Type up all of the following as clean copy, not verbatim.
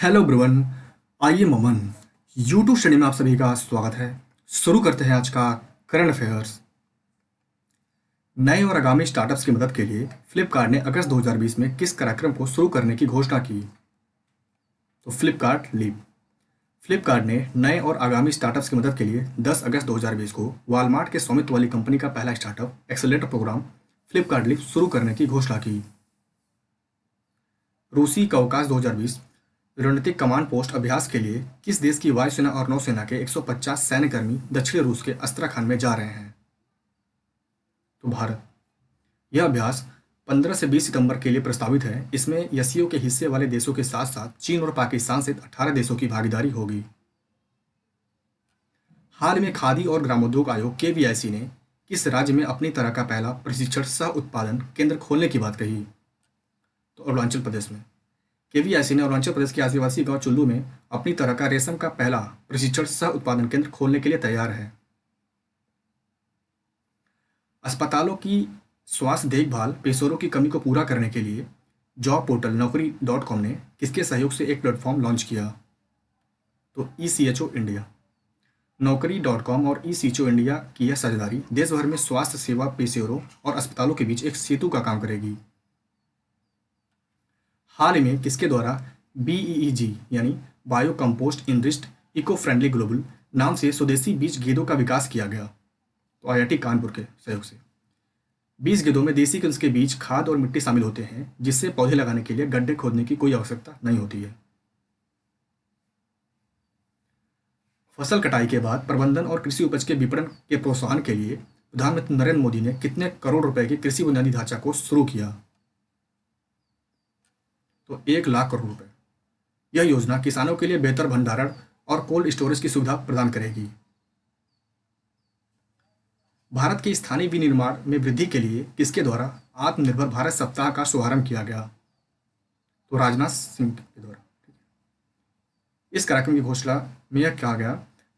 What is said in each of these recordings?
Hello ब्रुवन। आइए ममन, YouTube श्रेणी में आप सभी का स्वागत है। शुरू करते हैं आज का करंट अफेयर्स। नए और आगामी स्टार्टअप्स की मदद के लिए फ्लिपकार्ट ने अगस्त 2020 में किस कार्यक्रम को शुरू करने की घोषणा की? तो फ्लिपकार्ट लीप। फ्लिपकार्ट ने नए और आगामी स्टार्टअप्स की मदद के लिए 10 अगस्त 2020 को वॉलमार्ट के स्वामित्व वाली कंपनी का पहला startup accelerator program Flipkart Leap शुरू करने की घोषणा की। रूसी कवकाश 2020 रणनीतिक कमांड पोस्ट अभ्यास के लिए किस देश की वायुसेना और नौसेना के 150 सैन्यकर्मी दक्षिणी रूस के अस्त्राखान में जा रहे हैं? तो भारत। यह अभ्यास 15 से 20 सितंबर के लिए प्रस्तावित है। इसमें एससीओ के हिस्से वाले देशों के साथ साथ चीन और पाकिस्तान सहित 18 देशों की भागीदारी होगी। हाल में खादी और ग्रामोद्योग आयोग केवीआईसी ने किस राज्य में अपनी तरह का पहला प्रशिक्षण सह उत्पादन केंद्र खोलने की बात कही? तो अरुणाचल प्रदेश में केवीआईसी ने अरुणाचल प्रदेश के आदिवासी गांव चुल्लू में अपनी तरह का रेशम का पहला प्रशिक्षण सह उत्पादन केंद्र खोलने के लिए तैयार है। अस्पतालों की स्वास्थ्य देखभाल पेशेवरों की कमी को पूरा करने के लिए जॉब पोर्टल naukri.com ने किसके सहयोग से एक प्लेटफॉर्म लॉन्च किया? तो ईसीएचओ इंडिया। naukri.com और ईसीएचओ इंडिया की यह साझेदारी देश भर में स्वास्थ्य सेवा पेशेवरों और अस्पतालों के बीच एक सेतु का काम करेगी। हाल में किसके द्वारा बीईईजी यानी bio compost enriched eco friendly global नाम से स्वदेशी बीज गेदों का विकास किया गया? तो आईआईटी कानपुर के सहयोग से। बीज गेदों में देसी किस्म के बीज, खाद और मिट्टी शामिल होते हैं, जिससे पौधे लगाने के लिए गड्ढे खोदने की कोई आवश्यकता नहीं होती है। फसल कटाई के बाद प्रबंधन और कृषि उपज के विपणन के प्रोत्साहन के लिए प्रधानमंत्री नरेंद्र मोदी ने कितने करोड़ रुपए के कृषि बुनियादी ढांचा को शुरू किया? तो 1 लाख करोड़ रुपए। यह योजना किसानों के लिए बेहतर भंडारण और कोल्ड स्टोरेज की सुविधा प्रदान करेगी। भारत के स्थानीय विनिर्माण में वृद्धि के लिए किसके द्वारा आत्मनिर्भर भारत सप्ताह का शुभारंभ किया गया? तो राजनाथ सिंह के द्वारा। इस कार्यक्रम की घोषणा में यह कहा गया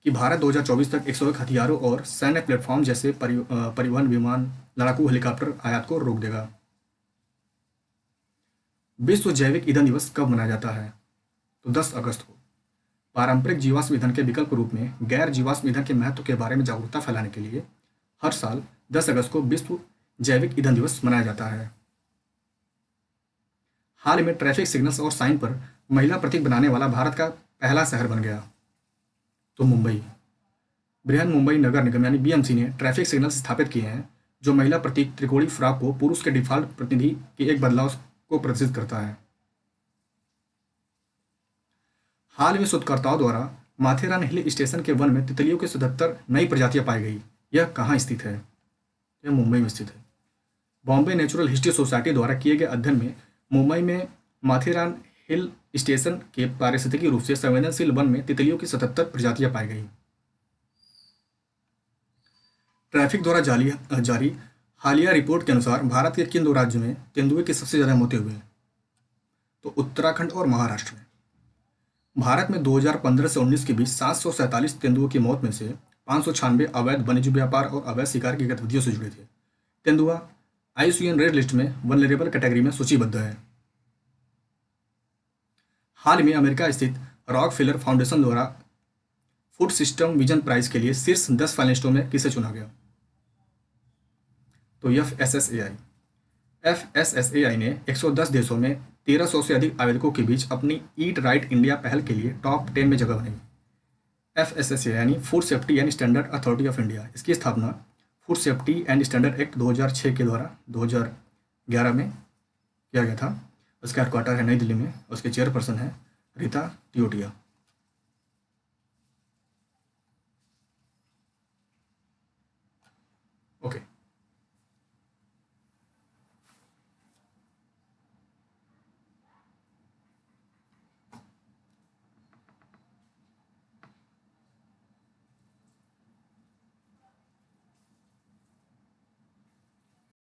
कि भारत 2024 तक 101 हथियारों और सैन्य प्लेटफॉर्म जैसे परिवहन विमान, लड़ाकू हेलीकॉप्टर आयात को रोक देगा। विश्व जैविक ईंधन दिवस कब मनाया जाता है? तो 10 अगस्त को। पारंपरिक जीवाश्म ईंधन के विकल्प रूप में गैर जीवाश्म ईंधन के महत्व के बारे में जागरूकता फैलाने के लिए हर साल 10 अगस्त को विश्व जैविक ईंधन दिवस मनाया जाता है। हाल में ट्रैफिक सिग्नल्स और साइन पर महिला प्रतीक बनाने वाला भारत का पहला शहर बन गया। तो मुंबई। बृहन मुंबई नगर निगम यानी बीएमसी ने ट्रैफिक सिग्नल्स स्थापित किए हैं जो महिला प्रतीक त्रिकोणीय फ्रॉक को पुरुष के डिफॉल्ट प्रतिनिधि के एक बदलाव को प्रदर्शित करता है। हाल में शोधकर्ताओं द्वारा माथेरान हिल स्टेशन के वन में तितलियों की 77 नई प्रजातियां पाई गई। यह कहाँ स्थित है? यह मुंबई में स्थित है। बॉम्बे नेचुरल हिस्ट्री सोसाइटी द्वारा किए गए अध्ययन में मुंबई में माथेरान हिल स्टेशन के पारिस्थितिकी रूप से संवेदनशील वन में तितलियों की 77 प्रजातियां पाई गई। ट्रैफिक द्वारा जारी हालिया रिपोर्ट के अनुसार भारत के किन 2 राज्यों में तेंदुए की सबसे ज्यादा मौतें हुई? तो उत्तराखंड और महाराष्ट्र में। भारत में 2015 से 19 के बीच 747 तेंदुओं की मौत में से 596 अवैध वन्यजीव व्यापार और अवैध शिकार की गतिविधियों से जुड़े थे। तेंदुआ आईयूसीएन रेड लिस्ट में वल्नरेबल कैटेगरी में सूचीबद्ध है। हाल में अमेरिका स्थित रॉकफेलर फाउंडेशन द्वारा फूड सिस्टम विजन प्राइज के लिए शीर्ष 10 फाइनलिस्टों में किसे चुना गया? तो एफएसएसएआई ने 110 देशों में 1300 से अधिक आवेदकों के बीच अपनी ईट राइट इंडिया पहल के लिए टॉप 10 में जगह बनाई। एफएसएसएआई यानी food safety and standard authority of India, इसकी स्थापना food safety and standard act 2006 के द्वारा 2011 में किया गया था। उसका हेडक्वार्टर है नई दिल्ली में। उसके चेयरपर्सन है रीता टियोटिया।